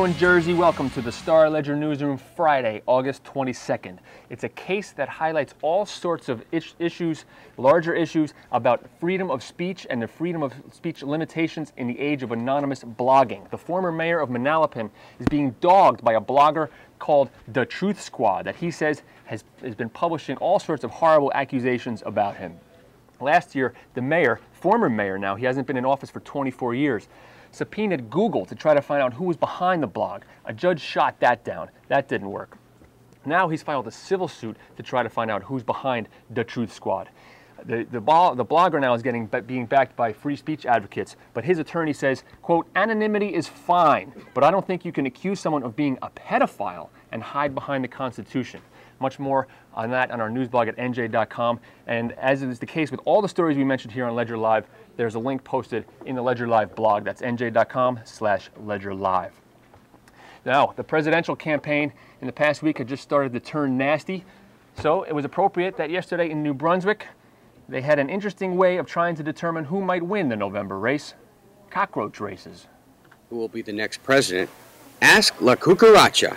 everyone, Jersey. Welcome to the Star Ledger Newsroom, Friday, August 22nd. It's a case that highlights all sorts of issues, larger issues, about freedom of speech and the freedom of speech limitations in the age of anonymous blogging. The former mayor of Manalapan is being dogged by a blogger called The Truth Squad that he says has been publishing all sorts of horrible accusations about him. Last year, the mayor, former mayor now, he hasn't been in office for 24 years, subpoenaed Google to try to find out who was behind the blog. A judge shot that down. That didn't work. Now he's filed a civil suit to try to find out who's behind The Truth Squad. The blogger now is being backed by free speech advocates, but his attorney says, quote, anonymity is fine, but I don't think you can accuse someone of being a pedophile and hide behind the Constitution. Much more on that on our news blog at NJ.com. And as is the case with all the stories we mentioned here on Ledger Live, there's a link posted in the Ledger Live blog. That's NJ.com/Ledger Live. Now, the presidential campaign in the past week had just started to turn nasty. So it was appropriate that yesterday in New Brunswick, they had an interesting way of trying to determine who might win the November race. Cockroach races. Who will be the next president? Ask La Cucaracha.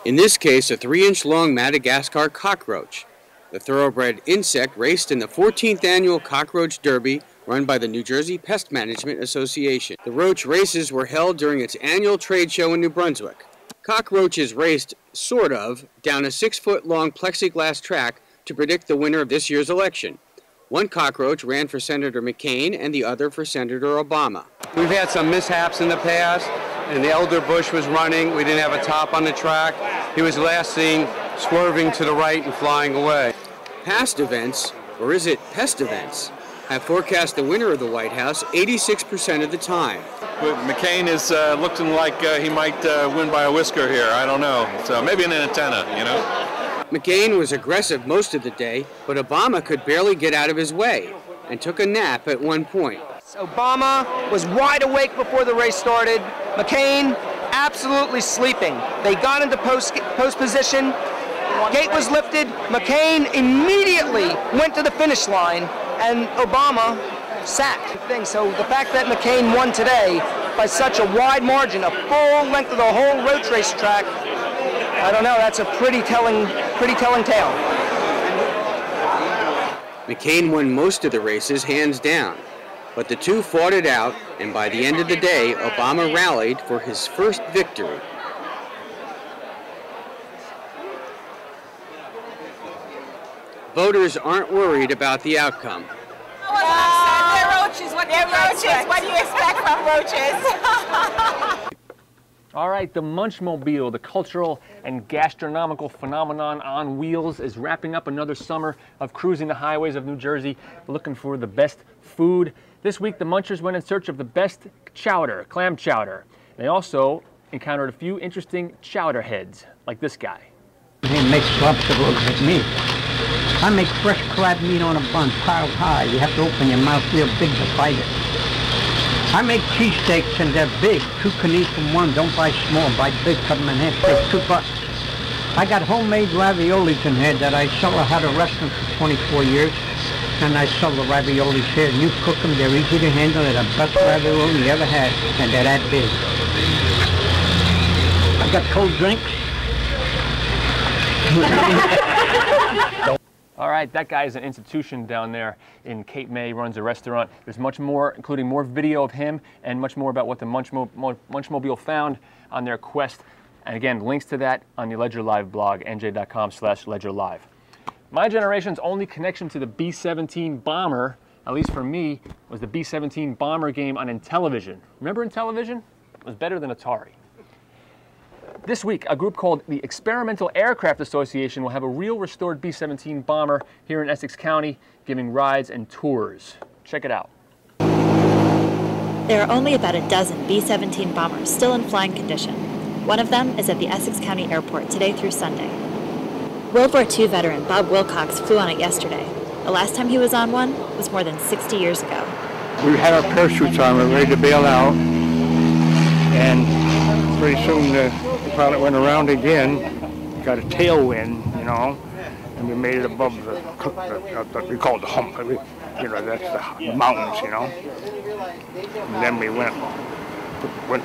In this case, a 3-inch-long Madagascar cockroach. The thoroughbred insect raced in the 14th annual Cockroach Derby run by the New Jersey Pest Management Association. The roach races were held during its annual trade show in New Brunswick. Cockroaches raced, sort of, down a 6-foot-long plexiglass track to predict the winner of this year's election. One cockroach ran for Senator McCain and the other for Senator Obama. We've had some mishaps in the past, and the elder bush was running. We didn't have a top on the track. He was last seen swerving to the right and flying away. Past events, or is it pest events, have forecast the winner of the White House 86% of the time. But McCain is looking like he might win by a whisker here. I don't know. So maybe an antenna, you know. McCain was aggressive most of the day, but Obama could barely get out of his way and took a nap at one point. Obama was wide awake before the race started. McCain absolutely sleeping. They got into post position. Gate was lifted. McCain immediately went to the finish line, and Obama sacked. So the fact that McCain won today by such a wide margin, a full length of the whole road race track, I don't know. That's a pretty telling tale. McCain won most of the races hands down, but the two fought it out, and by the end of the day, Obama rallied for his first victory. Voters aren't worried about the outcome. They're roaches. What do you expect from roaches? All right, the Munchmobile, the cultural and gastronomical phenomenon on wheels, is wrapping up another summer of cruising the highways of New Jersey, looking for the best food. This week, the Munchers went in search of the best chowder, clam chowder. They also encountered a few interesting chowder heads, like this guy. They make lobster rolls with meat. I make fresh crab meat on a bun, piled high. You have to open your mouth real big to bite it. I make cheesesteaks and they're big. 2 can eat from one. Don't buy small, buy big, cut them in half. Take $2. I got homemade raviolis in here that I sell. I had a restaurant for 24 years, and I sell the raviolis here. You cook them, they're easy to handle. They're the best ravioli you ever had, and they're that big. I got cold drinks. All right, that guy is an institution down there in Cape May, runs a restaurant. There's much more, including more video of him and much more about what the Munchmobile found on their quest. And again, links to that on the Ledger Live blog, nj.com/Ledger Live. My generation's only connection to the B-17 bomber, at least for me, was the B-17 bomber game on Intellivision. Remember Intellivision? It was better than Atari. This week, a group called the Experimental Aircraft Association will have a real restored B-17 bomber here in Essex County, giving rides and tours. Check it out. There are only about a dozen B-17 bombers still in flying condition. One of them is at the Essex County Airport today through Sunday. World War II veteran Bob Wilcox flew on it yesterday. The last time he was on one was more than 60 years ago. We had our parachutes on, we were ready to bail out, and pretty soon the pilot went around again, got a tailwind, you know, and we made it above we call it the hump, you know, that's the mountains, you know. And then we went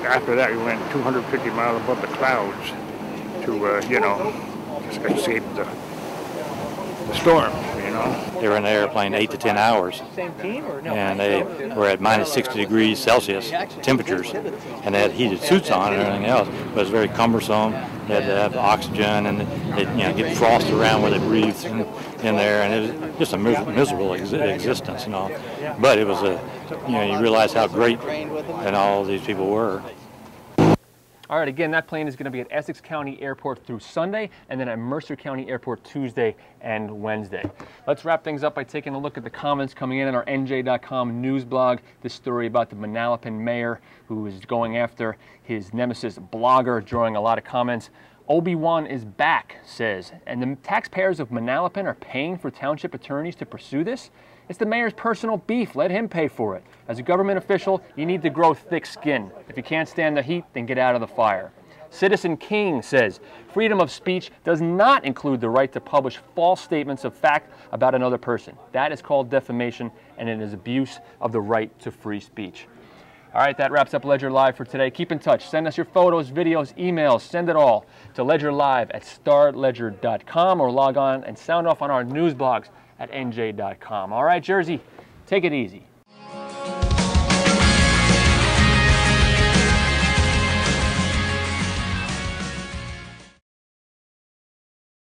after that, we went 250 miles above the clouds to, you know, just escape the storm, you know. They were in the airplane 8 to 10 hours. Same team or no? And they were at minus 60 degrees Celsius temperatures, and they had heated suits on and everything else. But it was very cumbersome. They had to have oxygen, and they, you know, get frost around where they breathed in there, and it was just a miserable existence, you know. But it was you know, you realize how great and all these people were. All right, again, that plane is going to be at Essex County Airport through Sunday, and then at Mercer County Airport Tuesday and Wednesday. Let's wrap things up by taking a look at the comments coming in on our NJ.com news blog. This story about the Manalapan mayor who is going after his nemesis blogger, drawing a lot of comments. Obi-Wan is back, says, and the taxpayers of Manalapan are paying for township attorneys to pursue this? It's the mayor's personal beef. Let him pay for it. As a government official, you need to grow thick skin. If you can't stand the heat, then get out of the fire. Citizen King says, freedom of speech does not include the right to publish false statements of fact about another person. That is called defamation, and it is abuse of the right to free speech. All right, that wraps up Ledger Live for today. Keep in touch. Send us your photos, videos, emails. Send it all to ledgerlive@starledger.com or log on and sound off on our news blogs at NJ.com. All right, Jersey, take it easy.